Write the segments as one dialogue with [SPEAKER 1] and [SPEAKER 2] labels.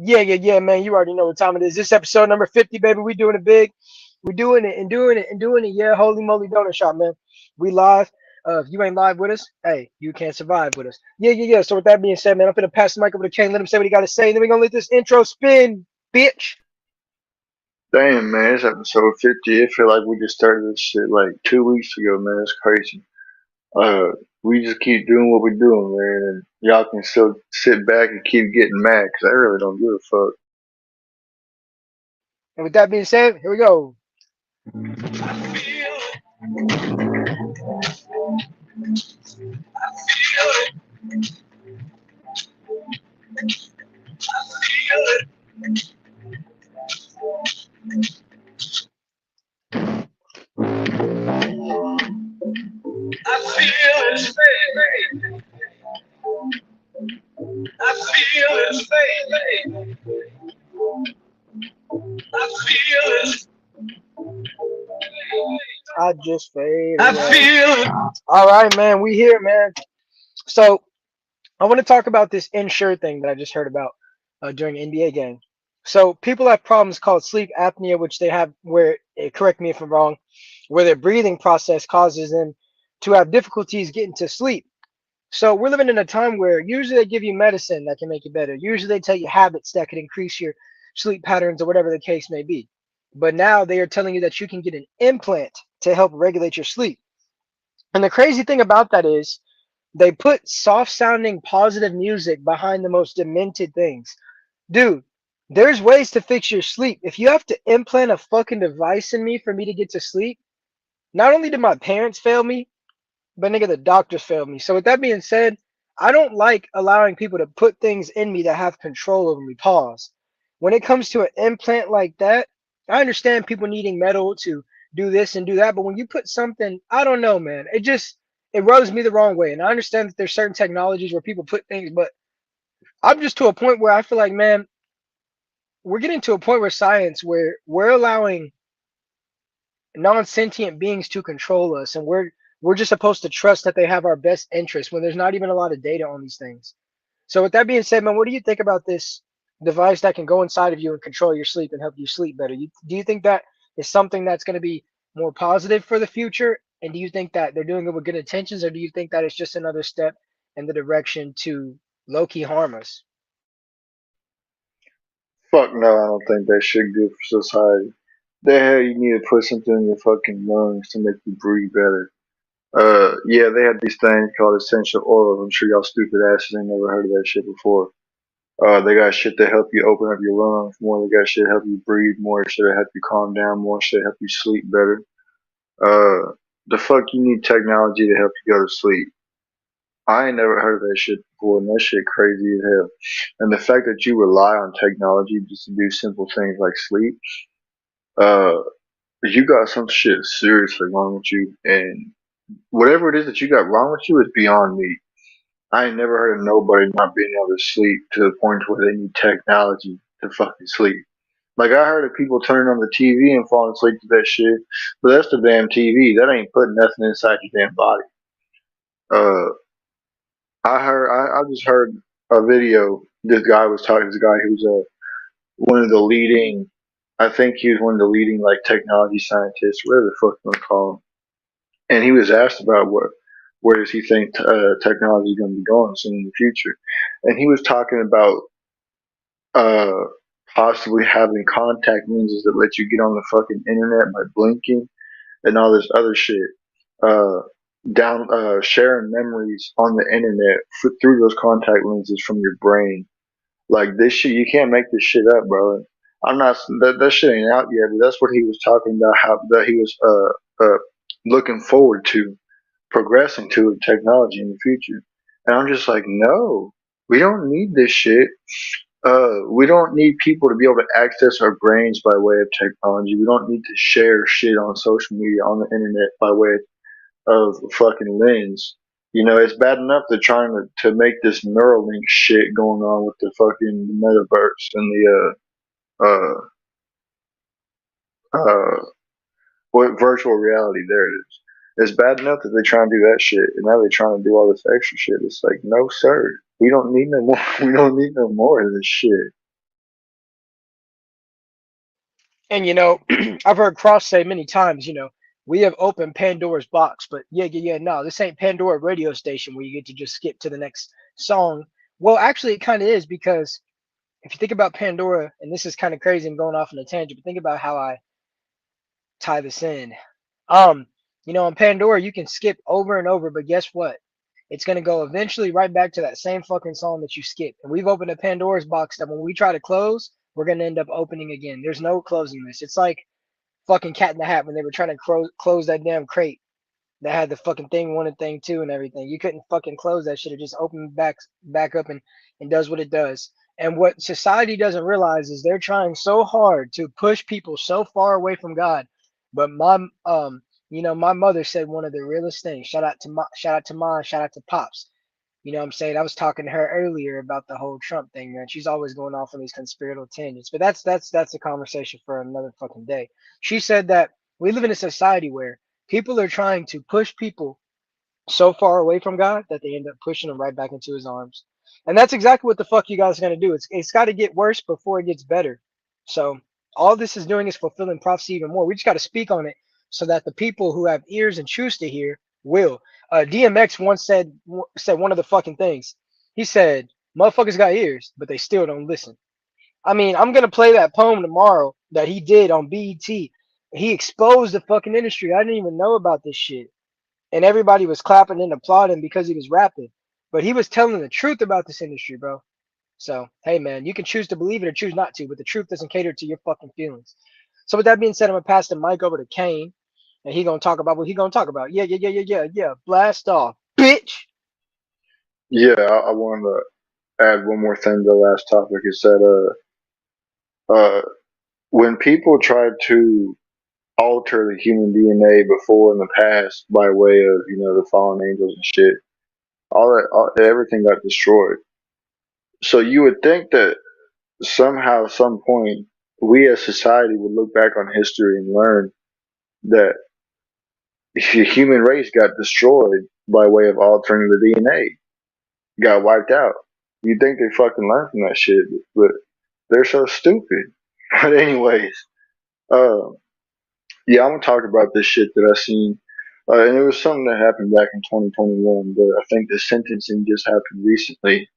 [SPEAKER 1] Yeah, man. You already know what time it is. This episode number 50, baby. We doing it big. We doing it and doing it and doing it. Yeah, holy moly donut shop, man. We live. If you ain't live with us, hey, you can't survive with us. Yeah. So with that being said, man, I'm gonna pass the mic over to Kane. Let him say what he got to say, and then we gonna let this intro spin, bitch.
[SPEAKER 2] Damn, man, it's episode 50. I feel like we just started this shit like 2 weeks ago, man. It's crazy. Uh, we just keep doing what we're doing, man, and y'all can still sit back and keep getting mad, 'cause I really don't give a fuck.
[SPEAKER 1] And with that being said, here we go. I just fade away. All right, man. We here, man. So I want to talk about this insure thing that I just heard about during an NBA game. So people have problems called sleep apnea, which they have where, correct me if I'm wrong, where their breathing process causes them to have difficulties getting to sleep. So we're living in a time where usually they give you medicine that can make you better. Usually they tell you habits that could increase your sleep patterns or whatever the case may be. But now they are telling you that you can get an implant to help regulate your sleep. And the crazy thing about that is they put soft sounding positive music behind the most demented things. Dude, there's ways to fix your sleep. If you have to implant a fucking device in me for me to get to sleep, not only did my parents fail me, but nigga, the doctors failed me. So with that being said, I don't like allowing people to put things in me that have control over me. Pause. When it comes to an implant like that, I understand people needing metal to do this and do that, but when you put something, I don't know, man. It rubs me the wrong way. And I understand that there's certain technologies where people put things, but I'm just to a point where I feel like, man, we're getting to a point where science where we're allowing non-sentient beings to control us, and we're just supposed to trust that they have our best interest when there's not even a lot of data on these things. So with that being said, man, what do you think about this device that can go inside of you and control your sleep and help you sleep better? Do you think that is something that's going to be more positive for the future, and do you think that they're doing it with good intentions, or do you think that it's just another step in the direction to low-key harm us?
[SPEAKER 2] Fuck no, I don't think that shit good for society. The hell you need to put something in your fucking lungs to make you breathe better. Yeah, they have these things called essential oils. I'm sure y'all stupid asses ain't never heard of that shit before. They got shit to help you open up your lungs more. They got shit to help you breathe more. Shit to help you calm down more. Shit to help you sleep better. The fuck you need technology to help you go to sleep? I ain't never heard of that shit before, and that shit crazy as hell. And the fact that you rely on technology just to do simple things like sleep, uh, you got some shit seriously wrong with you. And whatever it is that you got wrong with you is beyond me. I ain't never heard of nobody not being able to sleep to the point where they need technology to fucking sleep. Like I heard of people turning on the TV and falling asleep to that shit, but that's the damn TV. That ain't putting nothing inside your damn body. Uh, I just heard a video. This guy was talking. This guy who's one of the leading. I think he was one of the leading like technology scientists, whatever the fuck you want to call him. And he was asked about where does he think technology is going to be going soon in the future, and he was talking about uh possibly having contact lenses that let you get on the fucking internet by blinking and all this other shit. Uh, sharing memories on the internet through those contact lenses from your brain. Like this shit, you can't make this shit up, bro. I'm not that shit ain't out yet, but that's what he was talking about. How that he was looking forward to progressing to with technology in the future. And I'm just like, no, we don't need this shit. We don't need people to be able to access our brains by way of technology. We don't need to share shit on social media, on the internet by way of fucking lens. You know, it's bad enough they're trying to make this Neuralink shit going on with the fucking metaverse and the uh what virtual reality. There it is. It's bad enough that they try and do that shit, and now they're trying to do all this extra shit. It's like, no, sir, we don't need no more. We don't need no more of this shit.
[SPEAKER 1] And I've heard Cross say many times, we have opened Pandora's box, but yeah, no, this ain't Pandora radio station where you get to just skip to the next song. Well, actually, it kind of is because if you think about Pandora, and this is kind of crazy, I'm going off on a tangent, but think about how I tie this in. Um, on Pandora, you can skip over and over, but guess what? It's gonna go eventually right back to that same fucking song that you skipped. And we've opened a Pandora's box that when we try to close, we're gonna end up opening again. There's no closing this. It's like fucking Cat in the Hat when they were trying to close that damn crate that had the fucking thing one and thing two and everything. You couldn't fucking close that shit. It just opens back up and does what it does. And what society doesn't realize is they're trying so hard to push people so far away from God. But my mother said one of the realest things. Shout out to Ma, shout out to Pops. You know what I'm saying? I was talking to her earlier about the whole Trump thing, man. She's always going off on these conspiratorial tangents. But that's a conversation for another fucking day. She said that we live in a society where people are trying to push people so far away from God that they end up pushing them right back into his arms. And that's exactly what the fuck you guys are gonna do. It's gotta get worse before it gets better. So all this is doing is fulfilling prophecy even more. We just gotta speak on it so that the people who have ears and choose to hear will. DMX once said one of the fucking things. He said, "Motherfuckers got ears, but they still don't listen." I mean, I'm gonna play that poem tomorrow that he did on BET. He exposed the fucking industry. I didn't even know about this shit, and everybody was clapping and applauding because he was rapping. But he was telling the truth about this industry, bro. So, hey, man, you can choose to believe it or choose not to, but the truth doesn't cater to your fucking feelings. So, with that being said, I'm gonna pass the mic over to Kane, and he gonna talk about what he gonna talk about. Yeah. Blast off, bitch.
[SPEAKER 2] Yeah, I wanted to add one more thing to the last topic. Is that uh, when people try to alter the human DNA before in the past by way of the fallen angels and shit, everything got destroyed. So you would think that somehow, some point, we as society would look back on history and learn that the human race got destroyed by way of altering the DNA, got wiped out. You think they fucking learned from that shit, but they're so stupid. But anyways, uh, yeah, I'm gonna talk about this shit that I seen, and it was something that happened back in 2021. But I think the sentencing just happened recently.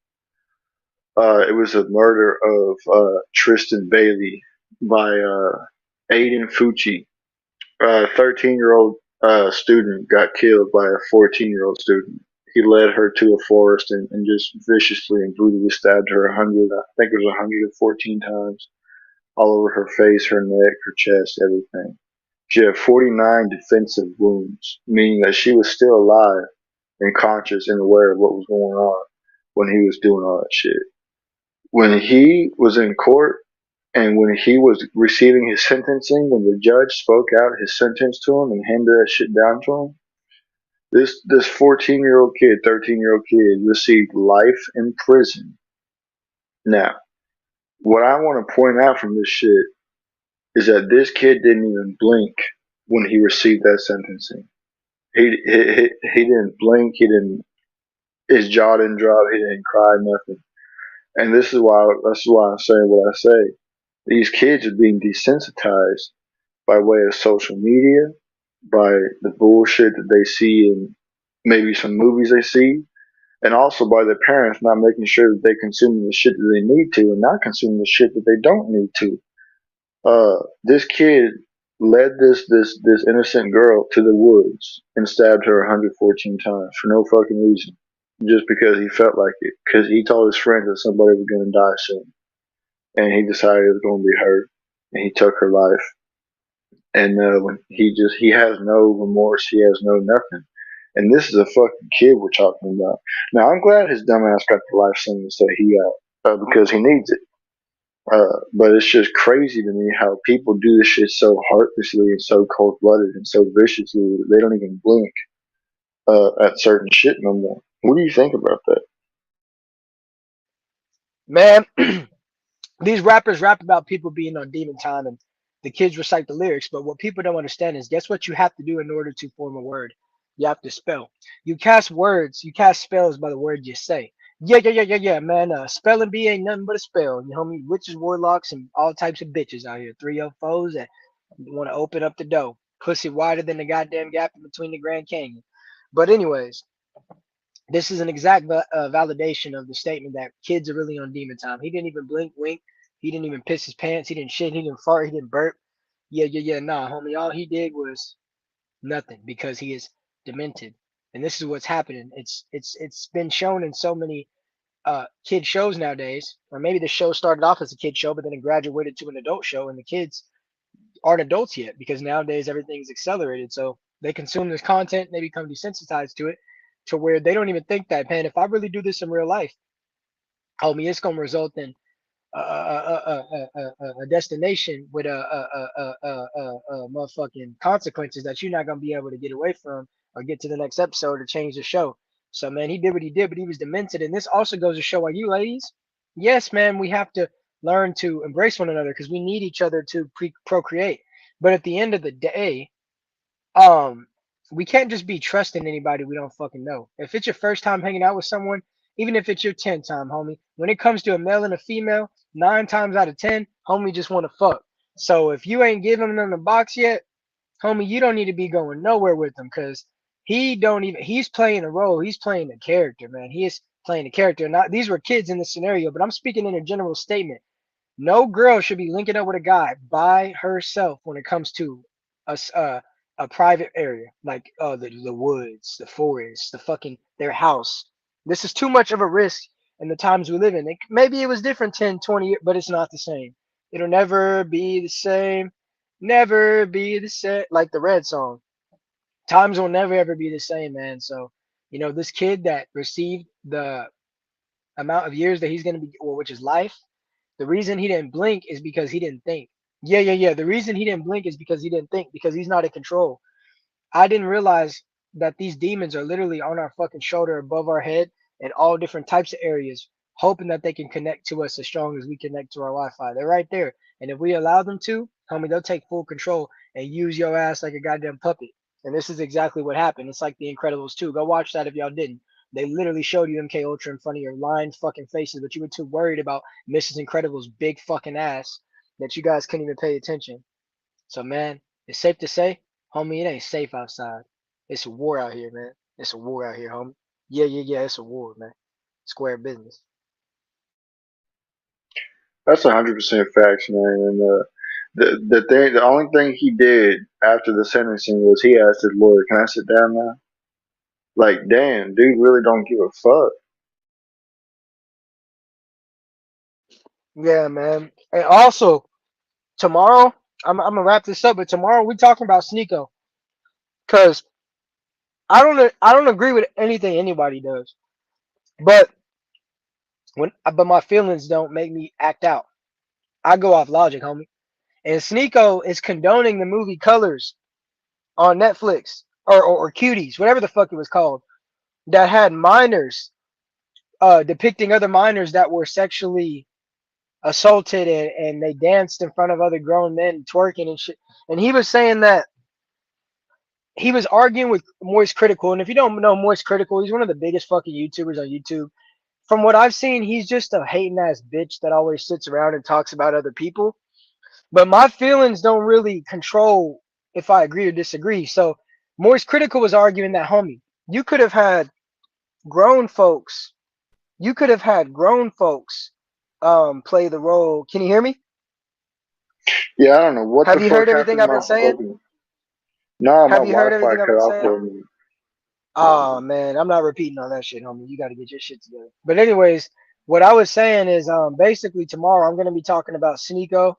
[SPEAKER 2] It was a murder of Tristan Bailey by Aiden Fucci. A 13-year-old student got killed by a 14-year-old student. He led her to a forest and just viciously and brutally stabbed her 100, I think it was 114 times, all over her face, her neck, her chest, everything. She had 49 defensive wounds, meaning that she was still alive and conscious and aware of what was going on when he was doing all that shit. When he was in court and when he was receiving his sentencing, when the judge spoke out his sentence to him and handed that shit down to him, this 14-year-old kid, 13-year-old kid received life in prison. Now, what I want to point out from this shit is that this kid didn't even blink when he received that sentencing. He didn't blink. He didn't. His jaw didn't drop. He didn't cry. Nothing. And this is why I'm saying what I say. These kids are being desensitized by way of social media, by the bullshit that they see in maybe some movies they see, and also by their parents not making sure that they consume the shit that they need to and not consuming the shit that they don't need to. This kid led this innocent girl to the woods and stabbed her 114 times for no fucking reason, just because he felt like it. Because he told his friends that somebody was going to die soon, and he decided it was going to be her, and he took her life. And when he has no remorse, he has no nothing. And this is a fucking kid we're talking about. Now I'm glad his dumbass got the life sentence that he got because he needs it. But it's just crazy to me how people do this shit so heartlessly and so cold blooded and so viciously that they don't even blink at certain shit no more. What do you think about that?
[SPEAKER 1] Man, these rappers rap about people being on demon time and the kids recite the lyrics, but what people don't understand is guess what you have to do in order to form a word? You have to spell. You cast spells by the word you say. Yeah, man. Spelling bee ain't nothing but a spell. You know me? Witches, warlocks, and all types of bitches out here. 304s that want to open up the door. Pussy wider than the goddamn gap in between the Grand Canyon. But anyways, this is an exact validation of the statement that kids are really on demon time. He didn't even blink, wink. He didn't even piss his pants. He didn't shit. He didn't fart. He didn't burp. Yeah. Nah, homie. All he did was nothing because he is demented. And this is what's happening. It's been shown in so many kid shows nowadays, or maybe the show started off as a kid show, but then it graduated to an adult show, and the kids aren't adults yet because nowadays everything's accelerated. So they consume this content, and they become desensitized to it, to where they don't even think that, man, if I really do this in real life, homie, it's gonna result in a destination with motherfucking consequences that you're not gonna be able to get away from or get to the next episode or change the show. So man, he did what he did, but he was demented, and this also goes to show on you ladies. Yes, man, we have to learn to embrace one another because we need each other to procreate. But at the end of the day, um we can't just be trusting anybody we don't fucking know. If it's your first time hanging out with someone, even if it's your 10th time, homie, when it comes to a male and a female, 9 times out of 10, homie just want to fuck. So if you ain't giving them the box yet, homie, you don't need to be going nowhere with him because he don't even he's playing a role. He's playing a character, man. He is playing a character. Not these were kids in the scenario, but I'm speaking in a general statement. No girl should be linking up with a guy by herself when it comes to a a private area like the woods, the forest, the fucking their house. This is too much of a risk in the times we live in. Maybe it was different 10, 20 years, but it's not the same. It'll never be the same. Never be the same. Like the Red song. Times will never ever be the same, man. So, this kid that received the amount of years that he's going to be, well, which is life, the reason he didn't blink is because he didn't think. Yeah. The reason he didn't blink is because he didn't think, because he's not in control. I didn't realize that these demons are literally on our fucking shoulder above our head in all different types of areas, hoping that they can connect to us as strong as we connect to our Wi-Fi. They're right there. And if we allow them to, homie, they'll take full control and use your ass like a goddamn puppet. And this is exactly what happened. It's like The Incredibles 2. Go watch that if y'all didn't. They literally showed you MK Ultra in front of your lying fucking faces, but you were too worried about Mrs. Incredible's big fucking ass that you guys couldn't even pay attention. So man, it's safe to say, homie, it ain't safe outside. It's a war out here, man. It's a war out here, homie. Yeah. It's a war, man. Square business.
[SPEAKER 2] That's 100% facts, man. And the only thing he did after the sentencing was he asked his lawyer, "Can I sit down now?" Like, damn, dude, really don't give a fuck.
[SPEAKER 1] Yeah, man. And also tomorrow, I'm gonna wrap this up, but tomorrow we talking about Sneeko, cause I don't agree with anything anybody does, but but my feelings don't make me act out. I go off logic, homie. And Sneeko is condoning the movie Colors on Netflix or Cuties, whatever the fuck it was called, that had minors depicting other minors that were sexually assaulted, and they danced in front of other grown men twerking and shit. And he was saying that he was arguing with Moist Critical. And if you don't know Moist Critical, he's one of the biggest fucking YouTubers on YouTube. From what I've seen, he's just a hating ass bitch that always sits around and talks about other people. But my feelings don't really control if I agree or disagree. So Moist Critical was arguing that, homie, you could have had grown folks you could have had grown folks play the role. Can you hear me?
[SPEAKER 2] Yeah, I don't know what the
[SPEAKER 1] Have you
[SPEAKER 2] fuck
[SPEAKER 1] heard everything
[SPEAKER 2] happened to
[SPEAKER 1] I've
[SPEAKER 2] my
[SPEAKER 1] been saying?
[SPEAKER 2] fucking. Nah, my
[SPEAKER 1] Have you heard
[SPEAKER 2] Wi-Fi
[SPEAKER 1] everything I've
[SPEAKER 2] cut
[SPEAKER 1] been
[SPEAKER 2] off
[SPEAKER 1] saying?
[SPEAKER 2] for me.
[SPEAKER 1] Oh man, I'm not repeating all that shit, homie. You got to get your shit together. But anyways, what I was saying is, basically tomorrow I'm gonna be talking about Sneeko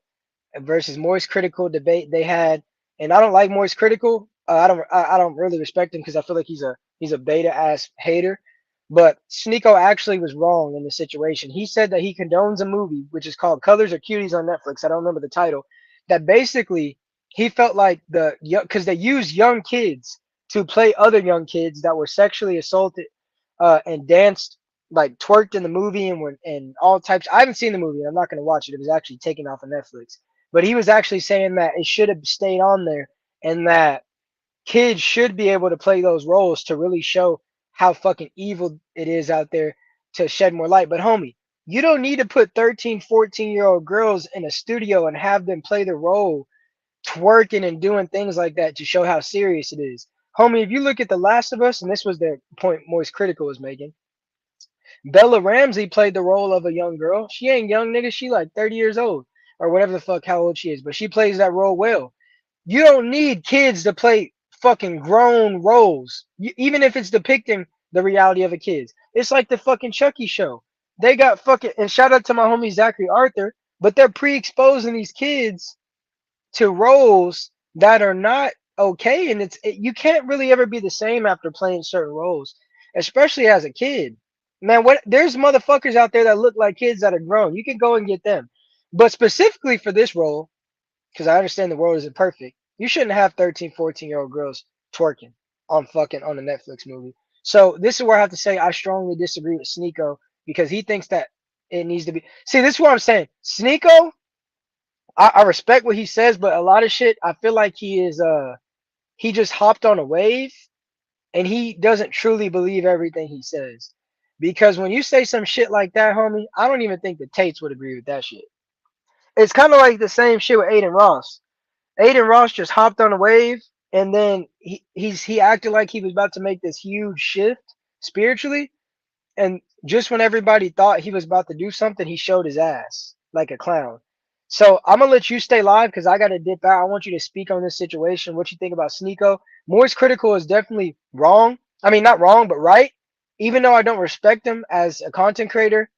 [SPEAKER 1] versus Moist Critical debate they had, and I don't like Moist Critical. I don't really respect him because I feel like he's a beta ass hater. But Sneeko actually was wrong in the situation. He said that he condones a movie which is called Colors or Cuties on Netflix. I don't remember the title. That basically he felt like because they use young kids to play other young kids that were sexually assaulted and danced like twerked in the movie and all types. I haven't seen the movie. I'm not going to watch it. It was actually taken off of Netflix. But he was actually saying that it should have stayed on there and that kids should be able to play those roles to really show how fucking evil it is out there to shed more light. But homie, you don't need to put 13, 14-year-old girls in a studio and have them play the role twerking and doing things like that to show how serious it is. Homie, if you look at The Last of Us, and this was the point Moist Critical was making, Bella Ramsey played the role of a young girl. She ain't young, nigga. She like 30 years old or whatever the fuck how old she is, but she plays that role well. You don't need kids to play fucking grown roles, even if it's depicting the reality of a kid. It's like the fucking Chucky show. They got fucking, and shout out to my homie Zachary Arthur, but they're pre-exposing these kids to roles that are not okay, and you can't really ever be the same after playing certain roles, especially as a kid. Man, what there's motherfuckers out there that look like kids that are grown. You can go and get them, but specifically for this role, because I understand the world isn't perfect, you shouldn't have 13, 14-year-old girls twerking on a Netflix movie. So this is where I have to say I strongly disagree with Sneeko because he thinks that it needs to be. See, this is what I'm saying. Sneeko, I respect what he says, but a lot of shit I feel like he just hopped on a wave and he doesn't truly believe everything he says. Because when you say some shit like that, homie, I don't even think the Tates would agree with that shit. It's kind of like the same shit with Aiden Ross. Aiden Ross just hopped on a wave and then he acted like he was about to make this huge shift spiritually, and just when everybody thought he was about to do something, he showed his ass like a clown. So I'm gonna let you stay live because I gotta dip out. I want you to speak on this situation. What you think about Sneeko? Moore's critical is definitely wrong. I mean, not wrong, but right. Even though I don't respect him as a content creator,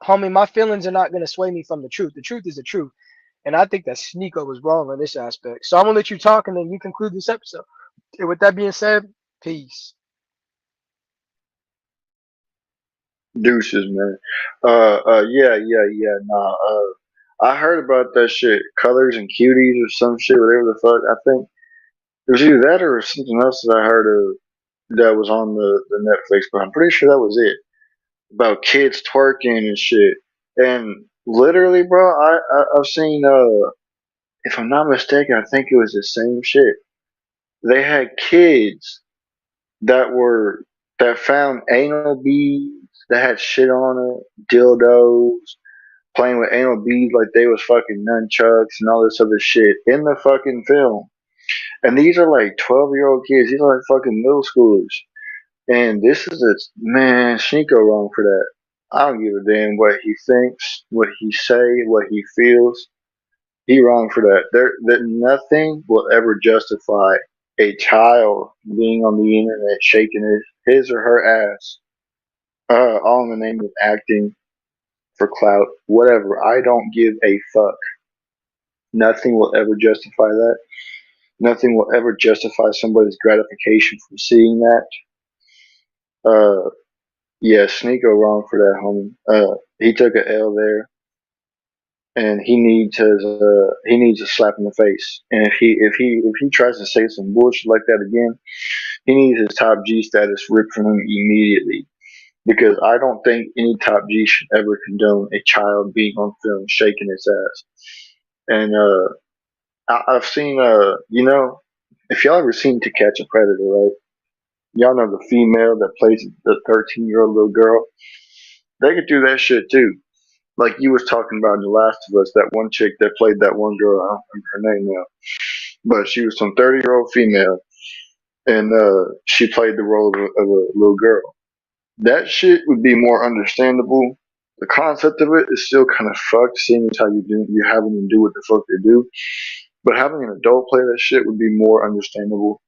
[SPEAKER 1] homie, my feelings are not gonna sway me from the truth. The truth is the truth, and I think that Sneeko was wrong on this aspect. So I'm gonna let you talk, and then you conclude this episode. And with that being said, peace.
[SPEAKER 2] Deuces, man. Yeah. Nah. I heard about that shit. Colors and cuties or some shit, whatever the fuck. I think it was either that or something else that I heard of that was on the Netflix, but I'm pretty sure that was it. About kids twerking and shit. And literally, bro, I've seen if I'm not mistaken, I think it was the same shit. They had kids that were that found anal beads that had shit on it, dildos, playing with anal beads like they was fucking nunchucks and all this other shit in the fucking film. And these are like 12-year-old kids. These are like fucking middle schoolers. And this is a man, Shinko wrong for that. I don't give a damn what he thinks, what he say, what he feels. He wrong for that. That nothing will ever justify a child being on the internet shaking his or her ass, all in the name of acting for clout, whatever. I don't give a fuck. Nothing will ever justify that. Nothing will ever justify somebody's gratification from seeing that. Uh, yeah, Sneeko wrong for that, homie. He took a L there, and he needs a slap in the face. And if he tries to say some bullshit like that again, he needs his top G status ripped from him immediately. Because I don't think any top G should ever condone a child being on film shaking its ass. And I've seen if y'all ever seen To Catch a Predator, right? Y'all know the female that plays the 13-year-old little girl. They could do that shit too. Like you was talking about in The Last of Us, that one chick that played that one girl. I don't remember her name now, but she was some 30-year-old female, and she played the role of a little girl. That shit would be more understandable. The concept of it is still kind of fucked, seeing as how you're having them do what the fuck they do. But having an adult play that shit would be more understandable.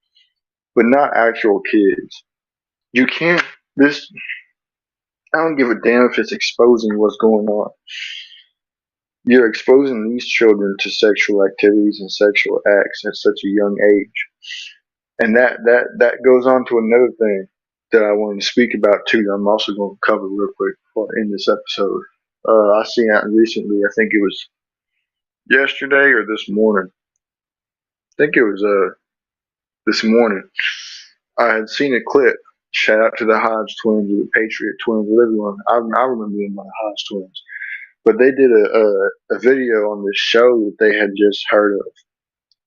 [SPEAKER 2] But not actual kids. You can't. This. I don't give a damn if it's exposing what's going on. You're exposing these children to sexual activities and sexual acts at such a young age, and that goes on to another thing that I wanted to speak about too. That I'm also going to cover real quick before I end this episode. I seen that recently. I think it was yesterday or this morning. I think it was this morning. I had seen a clip. Shout out to the Hodge twins or the Patriot twins, whatever you want. I remember them by the Hodge twins. But they did a video on this show that they had just heard of,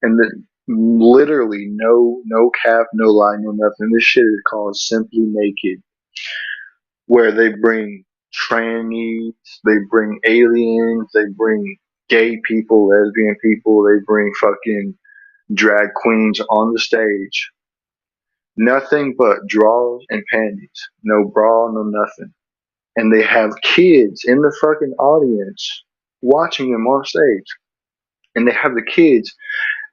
[SPEAKER 2] and then literally no cap, no lie, no nothing. This shit is called Simply Naked, where they bring trannies, they bring aliens, they bring gay people, lesbian people, they bring fucking drag queens on the stage. Nothing but drawers and panties. No bra, no nothing. And they have kids in the fucking audience watching them on stage. And they have the kids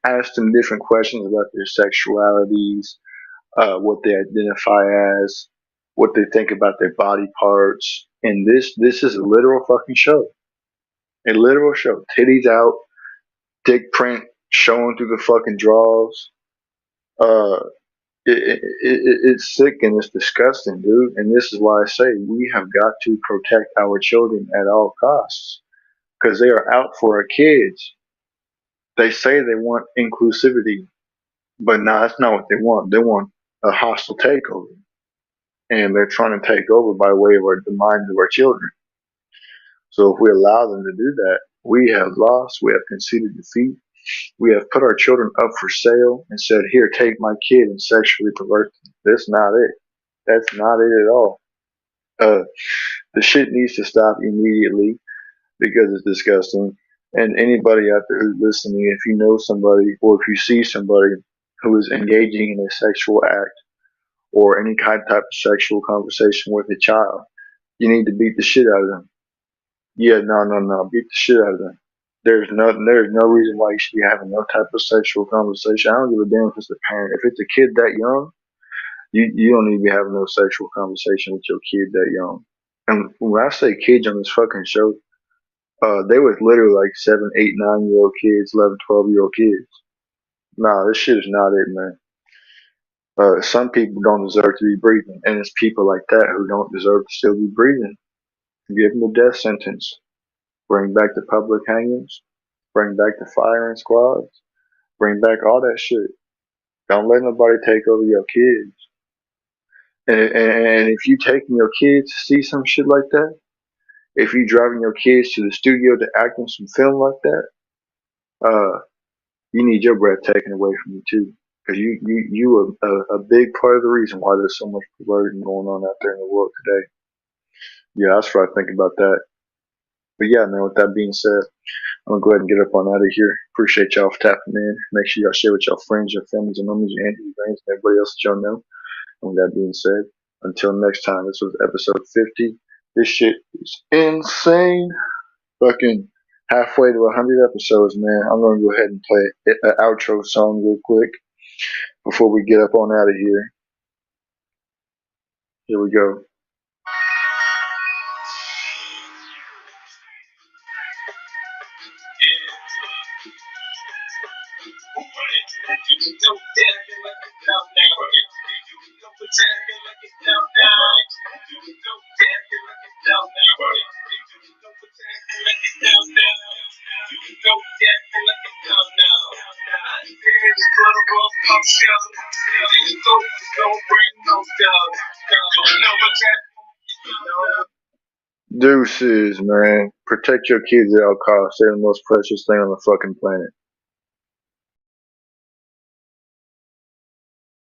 [SPEAKER 2] ask them different questions about their sexualities, what they identify as, what they think about their body parts. And this is a literal fucking show. A literal show. Titties out, dick print showing through the fucking drawers. Uh, it's sick and it's disgusting, dude. And this is why I say we have got to protect our children at all costs because they are out for our kids. They say they want inclusivity, but no, that's not what they want. They want a hostile takeover, and they're trying to take over by way of the minds of our children. So if we allow them to do that, we have lost. We have conceded defeat. We have put our children up for sale and said, "Here, take my kid and sexually pervert them." That's not it. That's not it at all. Uh, the shit needs to stop immediately because it's disgusting. And anybody out there who's listening, if you know somebody or if you see somebody who is engaging in a sexual act or any kind of type of sexual conversation with a child, you need to beat the shit out of them. Yeah, no, beat the shit out of them. There's no reason why you should be having no type of sexual conversation. I don't give a damn if it's a parent. If it's a kid that young, you don't need to be having no sexual conversation with your kid that young. And when I say kids on this fucking show, they was literally like 7, 8, 9 year old kids, 11, 12 year old kids. Nah, this shit is not it, man. Some people don't deserve to be breathing, and it's people like that who don't deserve to still be breathing. Give them the death sentence. Bring back the public hangings. Bring back the firing squads. Bring back all that shit. Don't let nobody take over your kids. And if you taking your kids to see some shit like that, if you driving your kids to the studio to act on some film like that, uh, you need your breath taken away from you too. Because you are a big part of the reason why there's so much perversion going on out there in the world today. Yeah, that's what I think about that. But yeah, man, with that being said, I'm gonna go ahead and get up on out of here. Appreciate y'all for tapping in. Make sure y'all share with y'all friends, your families, and homies, your aunties, your grannies, and everybody else that y'all know. And with that being said, until next time, this was episode 50. This shit is insane. Fucking halfway to 100 episodes, man. I'm gonna go ahead and play an outro song real quick before we get up on out of here. Here we go. Deuces, man. Protect your kids at all costs. They're the most precious thing on the fucking planet.